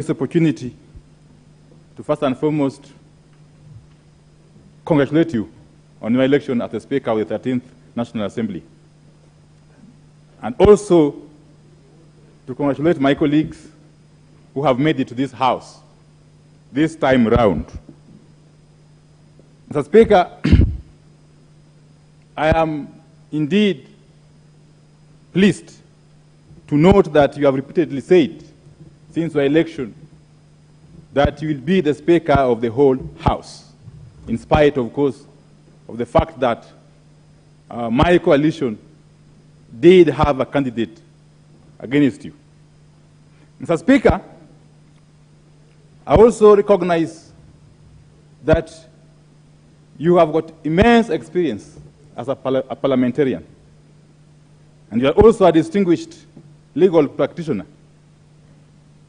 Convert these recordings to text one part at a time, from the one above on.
this opportunity to first and foremost congratulate you on your election as the Speaker of the 13th National Assembly. And also to congratulate my colleagues who have made it to this House this time round. Mr. Speaker, I am indeed pleased to note that you have repeatedly said since your election that you will be the Speaker of the whole House, in spite, of course, of the fact that my coalition did have a candidate against you. Mr. Speaker, I also recognize that you have got immense experience as a parliamentarian, and you are also a distinguished legal practitioner,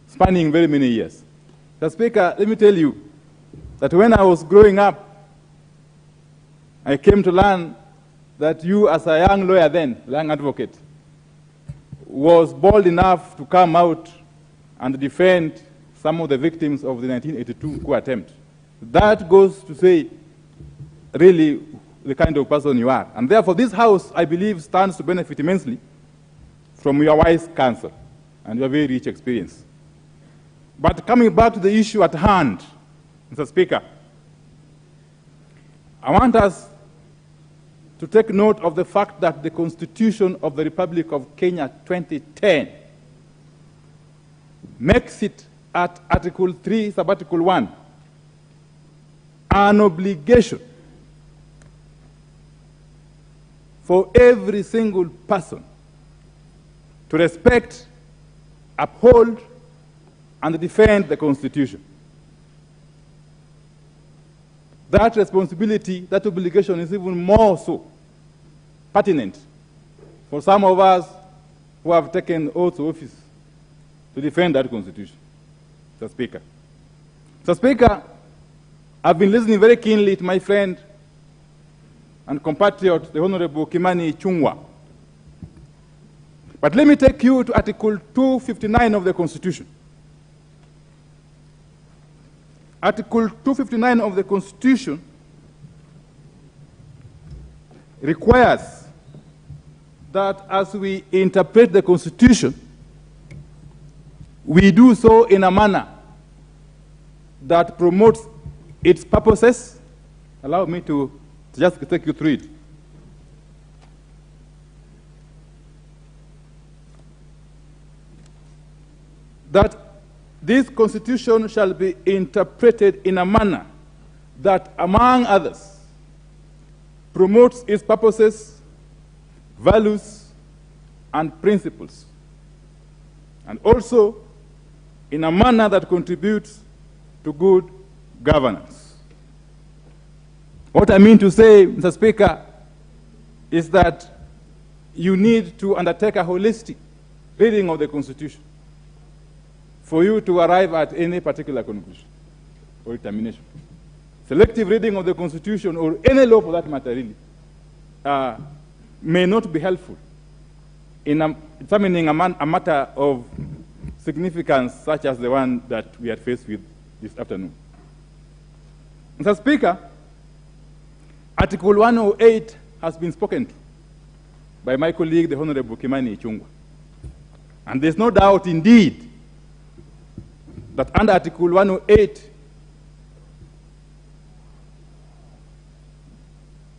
spanning very many years. Mr. Speaker, let me tell you that when I was growing up, I came to learn that you, as a young lawyer then, young advocate, was bold enough to come out and defend some of the victims of the 1982 coup attempt. That goes to say, really, the kind of person you are. And therefore, this House, I believe, stands to benefit immensely from your wise counsel and your very rich experience. But coming back to the issue at hand, Mr. Speaker, I want us to take note of the fact that the Constitution of the Republic of Kenya 2010 makes it at Article 3, Subarticle 1, an obligation for every single person to respect, uphold, and defend the Constitution. That responsibility, that obligation is even more so pertinent for some of us who have taken oath of office to defend that Constitution. Mr. Speaker. Mr. Speaker, I've been listening very keenly to my friend and compatriot, the Honorable Kimani Ichung'wah. But let me take you to Article 259 of the Constitution. Article 259 of the Constitution requires that as we interpret the Constitution, we do so in a manner that promotes its purposes. Allow me to just take you through it. That this Constitution shall be interpreted in a manner that, among others, promotes its purposes, values, and principles, and also in a manner that contributes to good governance. What I mean to say, Mr. Speaker, is that you need to undertake a holistic reading of the Constitution for you to arrive at any particular conclusion or determination. Selective reading of the Constitution, or any law for that matter, really, may not be helpful in determining a matter of significance such as the one that we are faced with this afternoon. Mr. Speaker, Article 108 has been spoken to by my colleague, the Honorable Kimani Ichung'wah. And there's no doubt, indeed, that under Article 108,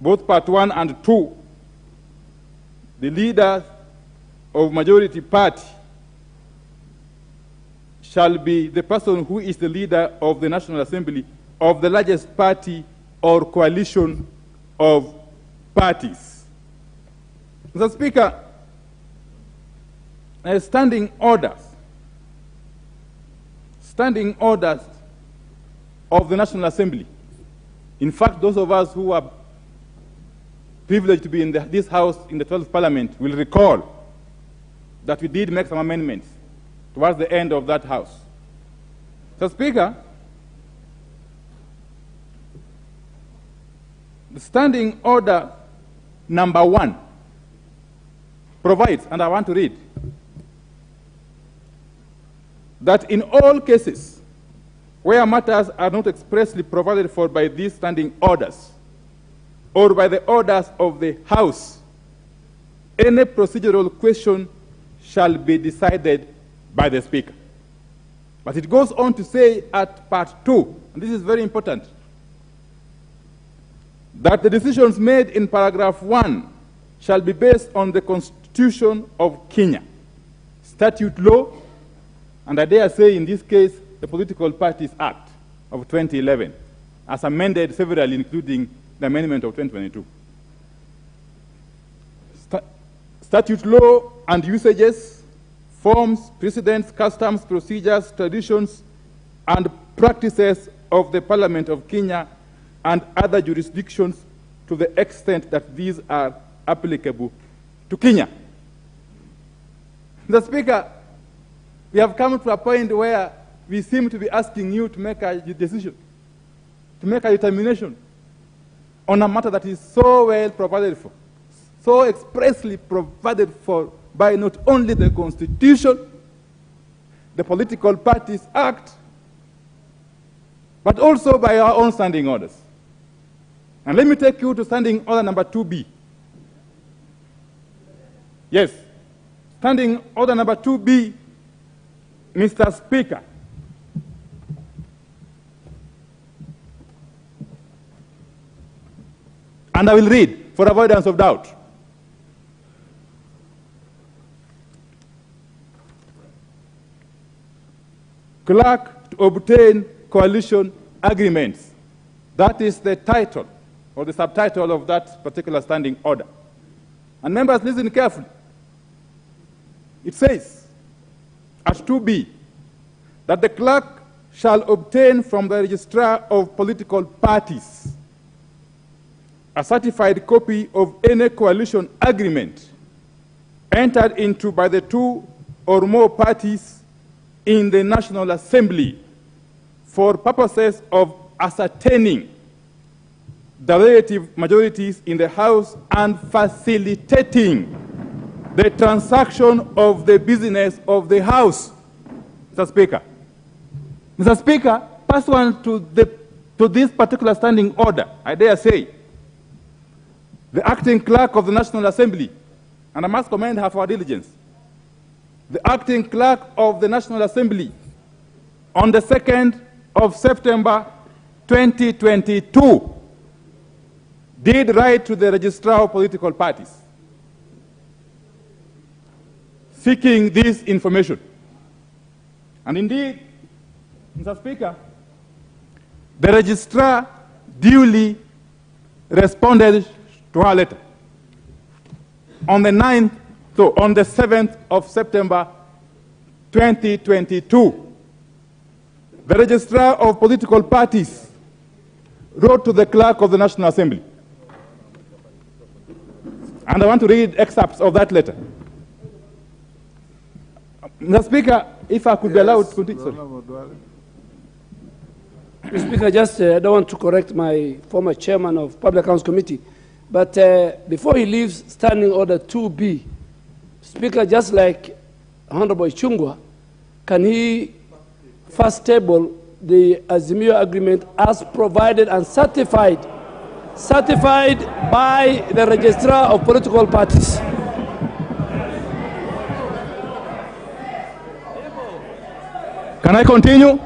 both Part 1 and 2, the leader of majority party shall be the person who is the leader of the National Assembly of the largest party or coalition of parties. Mr. Speaker, standing orders of the National Assembly. In fact, those of us who are privileged to be in this House in the 12th Parliament will recall that we did make some amendments towards the end of that House. So, Speaker, the Standing Order number 1 provides, and I want to read, that in all cases where matters are not expressly provided for by these standing orders or by the orders of the House, any procedural question shall be decided by the Speaker. But it goes on to say at part 2, and this is very important, that the decisions made in paragraph 1 shall be based on the Constitution of Kenya, statute law, and I dare say in this case, the Political Parties Act of 2011, as amended severally, including the amendment of 2022. Statute law and usages, forms, precedents, customs, procedures, traditions, and practices of the Parliament of Kenya and other jurisdictions to the extent that these are applicable to Kenya. Mr. Speaker, we have come to a point where we seem to be asking you to make a decision, to make a determination on a matter that is so well provided for, so expressly provided for by not only the Constitution, the Political Parties Act, but also by our own standing orders. And let me take you to standing order number 2B. Yes, standing order number 2B, Mr. Speaker. And I will read for avoidance of doubt. Clerk to obtain coalition agreements. That is the title or the subtitle of that particular standing order. And members, listen carefully. It says at 2B that the clerk shall obtain from the registrar of political parties a certified copy of any coalition agreement entered into by the two or more parties in the National Assembly for purposes of ascertaining the relative majorities in the House and facilitating the transaction of the business of the House. Mr. Speaker. Mr. Speaker, pursuant to this particular standing order, I dare say, the acting clerk of the National Assembly, and I must commend her for her diligence, the acting clerk of the National Assembly on the 2nd of September 2022 did write to the registrar of political parties seeking this information. And indeed, Mr. Speaker, the registrar duly responded to her letter on the 7th of September 2022. The registrar of political parties wrote to the clerk of the National Assembly. And I want to read excerpts of that letter. Mr. Speaker, if I could be allowed to continue. Mr. Speaker, just I don't want to correct my former chairman of Public Accounts Committee, but before he leaves Standing Order 2B, Speaker, just like Honorable Chungwa, can he first table the Azimio agreement as provided and certified by the registrar of political parties? Can I continue?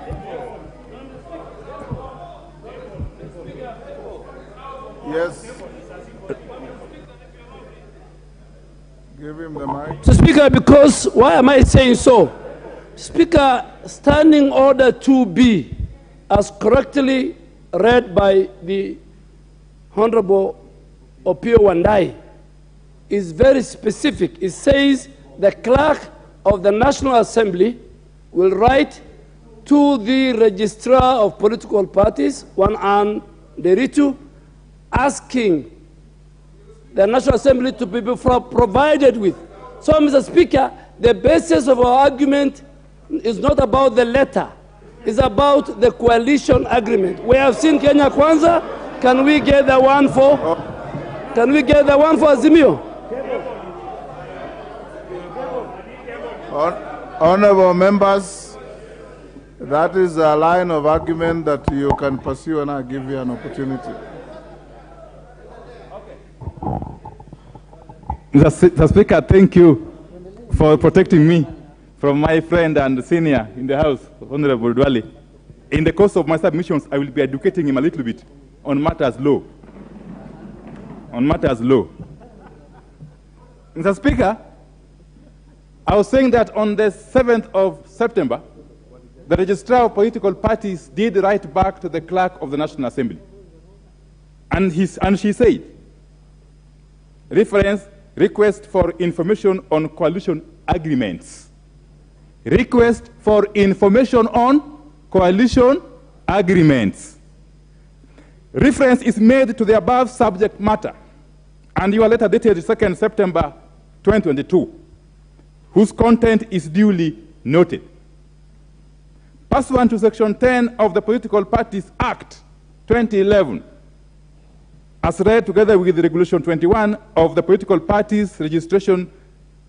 Yes. Give him the mic. So, Speaker, because why am I saying so? Speaker, Standing Order 2B, as correctly read by the Honorable Opiyo Wandayi, is very specific. It says the clerk of the National Assembly will write to the registrar of political parties, one and Deritu, asking the National Assembly to be provided with. So, Mr. Speaker, the basis of our argument is not about the letter. It's about the coalition agreement. We have seen Kenya Kwanza. Can we get the one for? Can we get the one for Azimio? Honorable members, That is a line of argument that you can pursue, and I'll give you an opportunity. Mr. Speaker, thank you for protecting me from my friend and senior in the House, Honorable Dwali. In the course of my submissions, I will be educating him a little bit on matters law. On matters law. Mr. Speaker, I was saying that on the 7th of September, the registrar of political parties did write back to the clerk of the National Assembly. And she said, request for information on coalition agreements. Request for information on coalition agreements. Reference is made to the above subject matter, and your letter dated 2nd September 2022, whose content is duly noted. Pursuant to Section 10 of the Political Parties Act 2011, as read together with Regulation 21 of the Political Parties Registration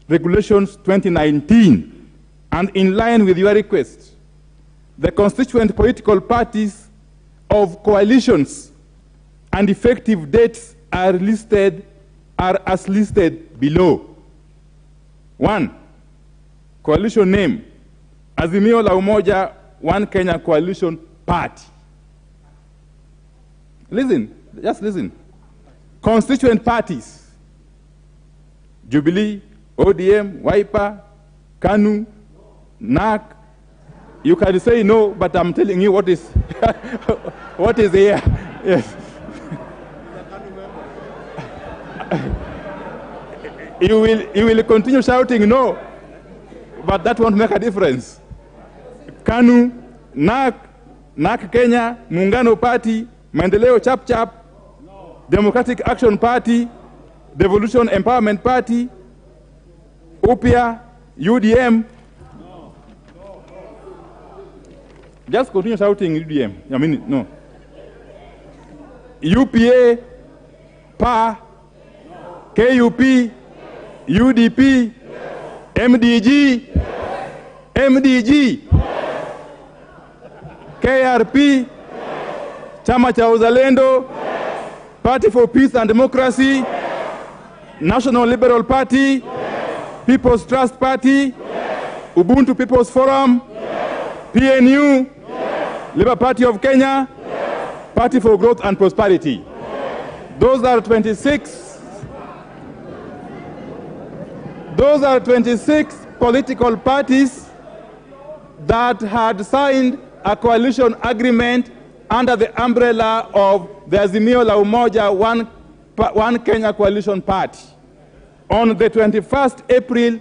Regulations 2019, and in line with your request, the constituent political parties of coalitions and effective dates are as listed below. 1. Coalition name, Azimio la Umoja One Kenya Coalition Party. Listen, just listen. Constituent parties, Jubilee, ODM, Wiper, KANU, NAC. You can say no, but I'm telling you what is what is here. Yes. You will continue shouting no, but that won't make a difference. KANU, NAC Kenya, Muungano Party, Maendeleo Chap Chap, Democratic Action Party, Devolution Empowerment Party, Opiyo, UDM. Just continue shouting UDM. I mean, no. UPA, PA, KUP, UDP, MDG, MDG, KRP, Chama cha Uzalendo, Party for Peace and Democracy, National Liberal Party, People's Trust Party, Ubuntu People's Forum, PNU, Labour Party of Kenya, Party for Growth and Prosperity. Those are 26. Those are 26 political parties that had signed a coalition agreement under the umbrella of the Azimio la Umoja One Kenya Coalition Party on the 21st April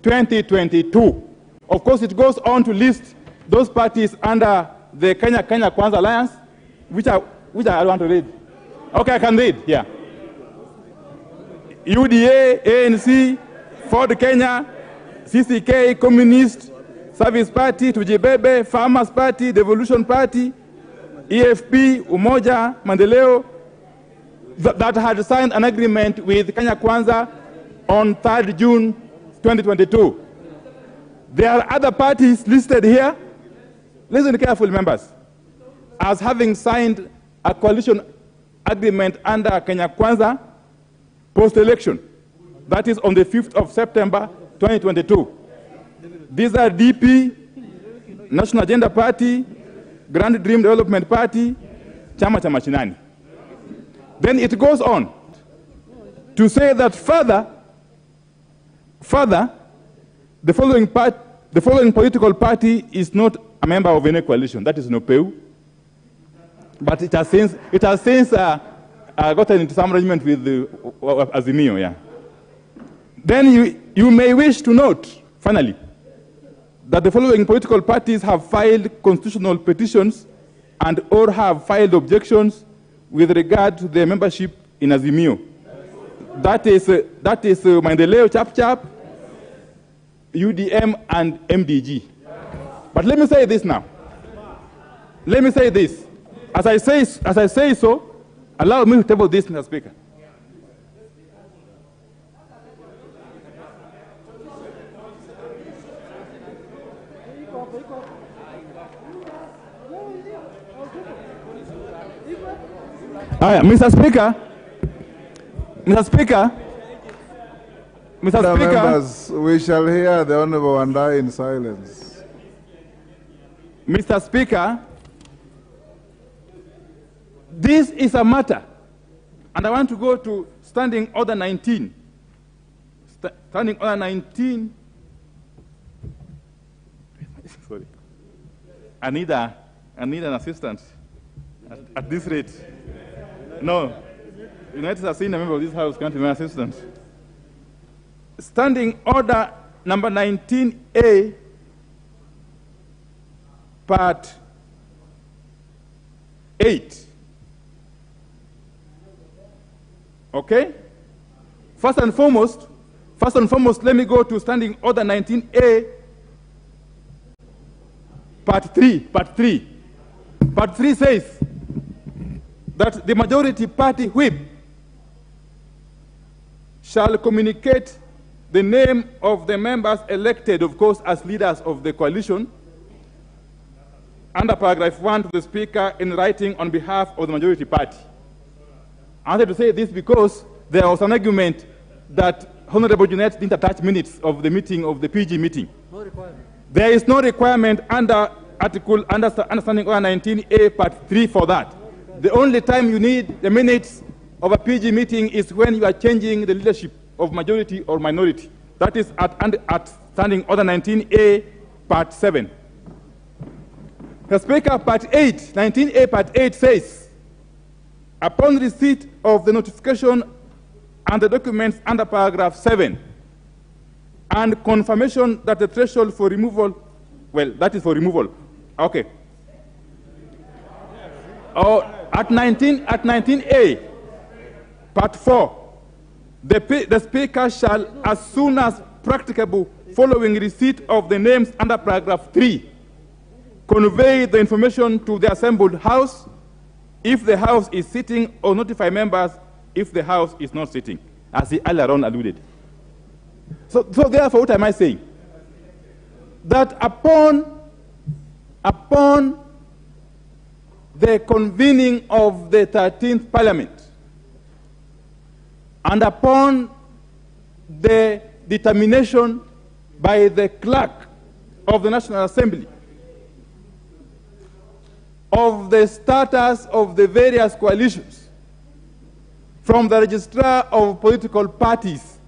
2022. Of course, it goes on to list those parties under the Kenya Kwanza Alliance, which I want to read. Okay, I can read, yeah. UDA, ANC, Ford Kenya, CCK, Communist, Service Party, Tujibebe, Farmers Party, Devolution Party, EFP, Umoja, Maendeleo, that had signed an agreement with Kenya Kwanza on 3rd June 2022. There are other parties listed here. Listen carefully, members. As having signed a coalition agreement under Kenya Kwanza post-election, that is on the 5th of September 2022. These are DP, National Agenda Party, Grand Dream Development Party, Chama cha Mashinani. Then it goes on to say that further, the following political party is not a member of any coalition. That is NOPEU. But it has since gotten into some arrangement with the Azimio, yeah. Then you may wish to note, finally, that the following political parties have filed constitutional petitions and or have filed objections with regard to their membership in Azimio. That is Maendeleo Chap Chap, UDM, and MDG. But let me say this now. Let me say this. As I say so, allow me to table this, Mr. Speaker. Mr. Speaker. Mr. Speaker. Mr. Speaker. Members, we shall hear the Honorable Wandayi in silence. Mr. Speaker, this is a matter, and I want to go to Standing Order 19. Standing Order 19. Sorry. I need an assistant at this rate. No. United States, a member of this House, can't be my assistant. Standing Order number 19A, Part 8. Okay? First and foremost, let me go to Standing Order 19A, Part 3. Part 3 says that the majority party whip shall communicate the name of the members elected, of course, as leaders of the coalition, under paragraph 1 to the Speaker in writing on behalf of the majority party. I wanted to say this because there was an argument that Honorable Jeanette didn't attach minutes of the meeting, of the PG meeting. No requirement. There is no requirement under Understanding Order 19A, Part 3 for that. The only time you need the minutes of a PG meeting is when you are changing the leadership of majority or minority. That is at Standing Order 19A, Part 7. The Speaker, Part 8, 19A, Part 8 says, upon receipt of the notification and the documents under paragraph 7, and confirmation that the threshold for removal, well, that is for removal. Okay. At 19A, Part 4, the Speaker shall, as soon as practicable, following receipt of the names under paragraph 3, convey the information to the assembled House if the House is sitting, or notify members if the House is not sitting, as he earlier on alluded. So therefore, what am I saying? That upon the convening of the 13th Parliament, and upon the determination by the clerk of the National Assembly of the status of the various coalitions from the Registrar of Political Parties,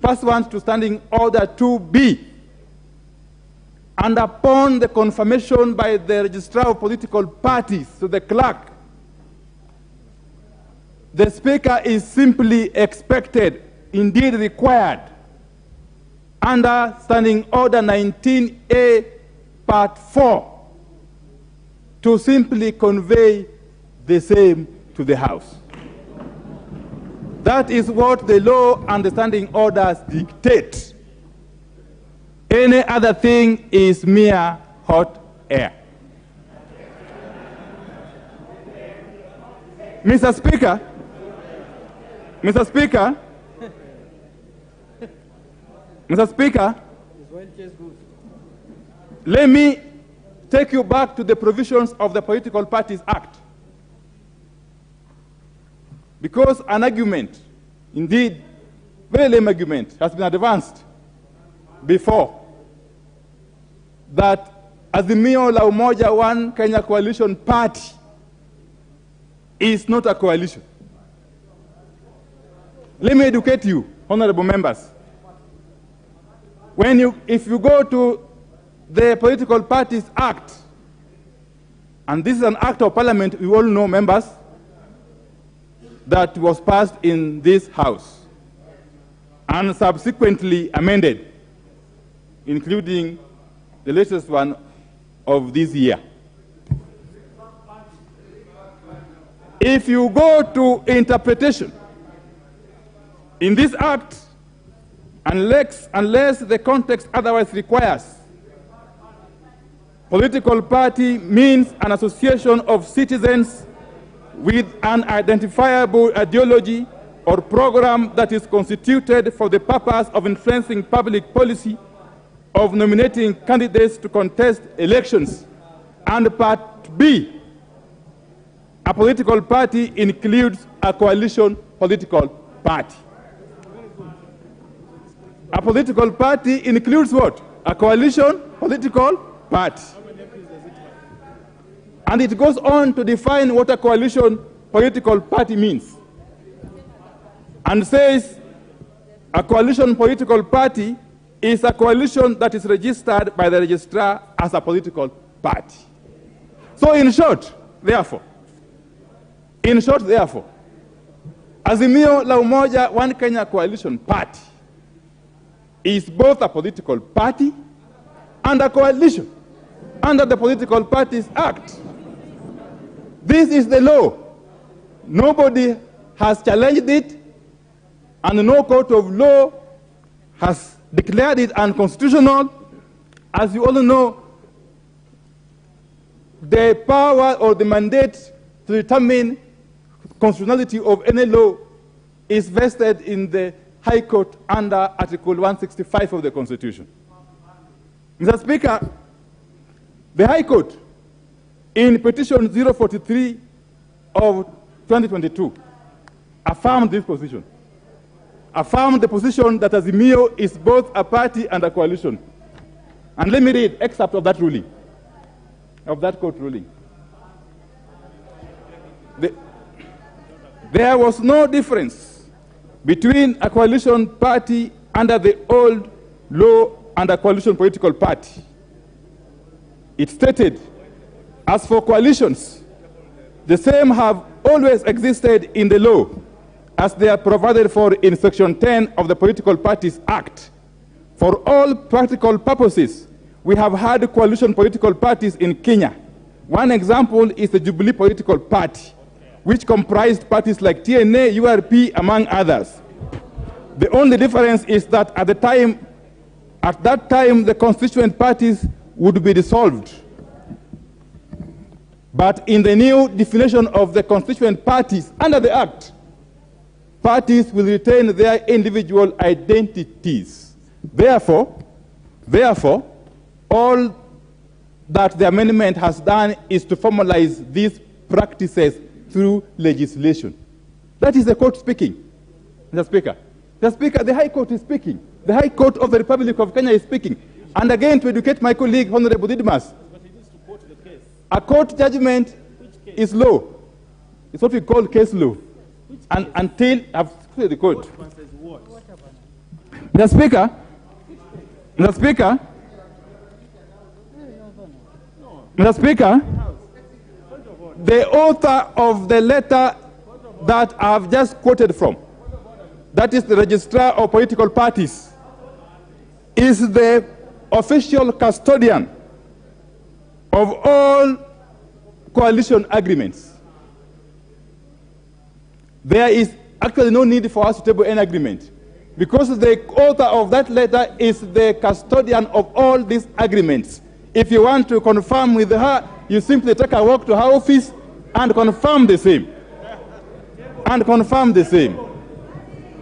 pursuant to Standing Order 2B, and upon the confirmation by the Registrar of Political Parties to the clerk, the Speaker is simply expected, indeed required, under Standing Order 19A, Part 4, to simply convey the same to the House. That is what the law and the standing orders dictate. Any other thing is mere hot air. Mr. Speaker, let me take you back to the provisions of the Political Parties Act. Because an argument, indeed, very lame argument, has been advanced before, that Azimio la Umoja One Kenya Coalition Party is not a coalition. Let me educate you, honorable members. If you go to the Political Parties Act, and this is an act of parliament, we all know, members, that was passed in this House and subsequently amended, including the latest one of this year. If you go to interpretation, in this act, unless the context otherwise requires, political party means an association of citizens with an identifiable ideology or program that is constituted for the purpose of influencing public policy, of nominating candidates to contest elections. And Part B, A political party includes a coalition political party. A political party includes what? A coalition political party. And it goes on to define what a coalition political party means. And says a coalition political party is a coalition that is registered by the registrar as a political party. So in short, therefore, Azimio la Umoja One Kenya Coalition Party is both a political party and a coalition under the Political Parties Act. This is the law. Nobody has challenged it, and no court of law has declared it unconstitutional. As you all know, the power or the mandate to determine constitutionality of any law is vested in the High Court under Article 165 of the Constitution. Mr. Speaker, the High Court, in Petition 043 of 2022, affirmed this position, affirmed the position that Azimio is both a party and a coalition. And let me read excerpt of that ruling, of that court ruling. There was no difference between a coalition party under the old law and a coalition political party. It stated, as for coalitions, the same have always existed in the law as they are provided for in Section 10 of the Political Parties Act. For all practical purposes, we have had coalition political parties in Kenya. One example is the Jubilee Political Party, which comprised parties like TNA, URP, among others. The only difference is that at that time, the constituent parties would be dissolved. But in the new definition of the constituent parties under the Act, parties will retain their individual identities. Therefore, all that the amendment has done is to formalize these practices through legislation. That is the court speaking, Mr. Speaker. Mr. Speaker, the High Court is speaking. The High Court of the Republic of Kenya is speaking. And again, to educate my colleague, Honorable Didmas, a court judgment is law. It's what we call case law. And until I've cleared the court. Mr. Speaker, the author of the letter that I've just quoted from, that is the registrar of political parties, is the official custodian of all coalition agreements. There is actually no need for us to table any agreement, because the author of that letter is the custodian of all these agreements. If you want to confirm with her, you simply take a walk to her office and confirm the same.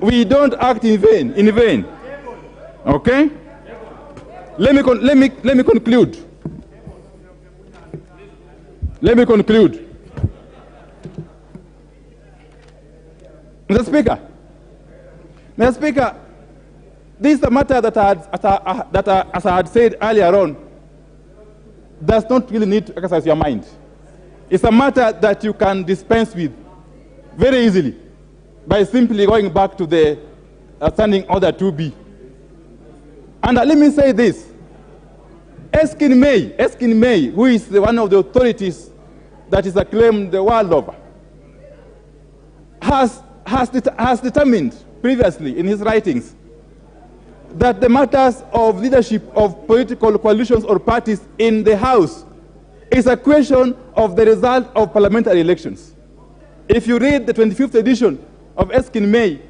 We don't act in vain. Okay? Let me conclude. Mr. Speaker, this is a matter that, as I had said earlier on, does not really need to exercise your mind. It's a matter that you can dispense with very easily by simply going back to the Standing Order 2B. And let me say this. Eskin May, who is one of the authorities that is acclaimed the world over, has determined previously in his writings that the matters of leadership of political coalitions or parties in the House is a question of the result of parliamentary elections. If you read the 25th edition of Eskin May,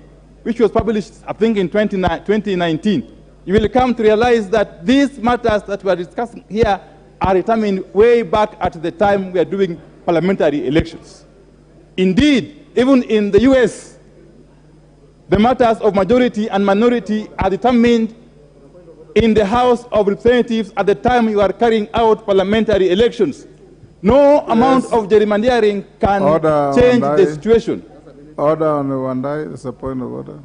which was published, I think, in 2019, you will come to realize that these matters that we are discussing here are determined way back at the time we are doing parliamentary elections. Indeed, even in the US, the matters of majority and minority are determined in the House of Representatives at the time you are carrying out parliamentary elections, No amount of gerrymandering can change the situation. Order on the Wandayi. It's a point of order.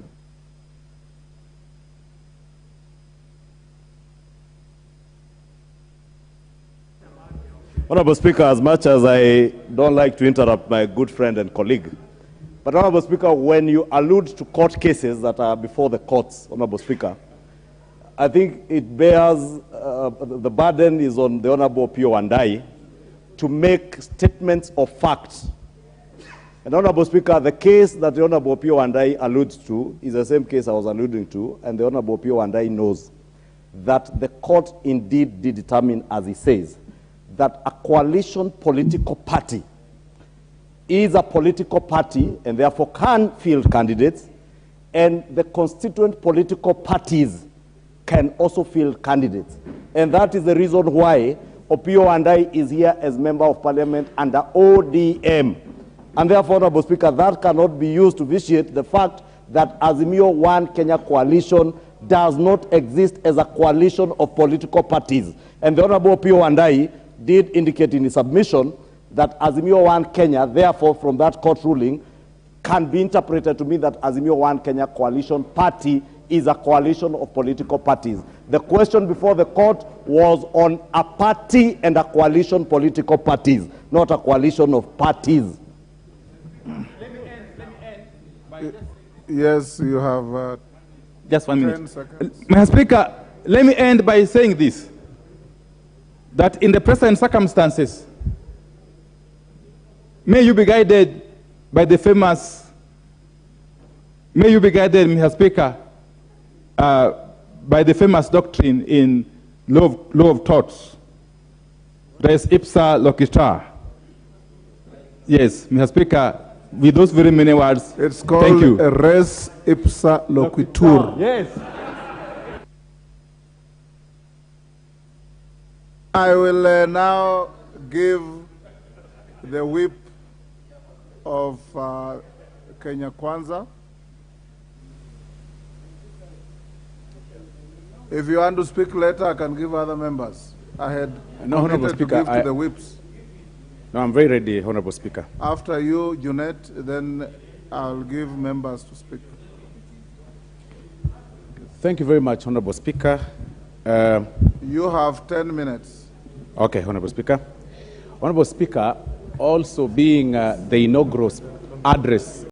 Honorable Speaker, as much as I don't like to interrupt my good friend and colleague, but Honorable Speaker, when you allude to court cases that are before the courts, Honorable Speaker, I think it bears, the burden is on the Honorable Opiyo Wandayi to make statements of fact. And Honorable Speaker, the case that the Honorable Opiyo Wandayi alludes to is the same case I was alluding to, and the Honorable Opiyo Wandayi knows that the court indeed did determine, as he says, that a coalition political party is a political party and therefore can field candidates, and the constituent political parties can also field candidates. And that is the reason why Opiyo Wandayi is here as Member of Parliament under ODM. And therefore, Honorable Speaker, that cannot be used to vitiate the fact that Azimio One Kenya coalition does not exist as a coalition of political parties. And the Honorable Opiyo Wandayi did indicate in his submission that Azimio One Kenya, therefore, from that court ruling, can be interpreted to mean that Azimio One Kenya coalition party is a coalition of political parties. The question before the court was on a party and a coalition political parties, not a coalition of parties. Let me end. Yes, you have just 1 minute. 10 seconds. Mr. Speaker, let me end by saying this, that in the present circumstances, may you be guided by the famous, Mr. Speaker, by the famous doctrine in law of torts, res ipsa loquitur. Yes, Mr. Speaker, with those very many words, It's called thank you. res ipsa loquitur. Yes. I will now give the whip of Kenya Kwanza. If you want to speak later, I can give other members. I had Honorable committed to Speaker, give to the whips. No, I'm very ready, Honorable Speaker. After you, Junet, then I'll give members to speak. Thank you very much, Honorable Speaker. You have 10 minutes. Okay, Honorable Speaker. Honorable Speaker, also being the inaugural address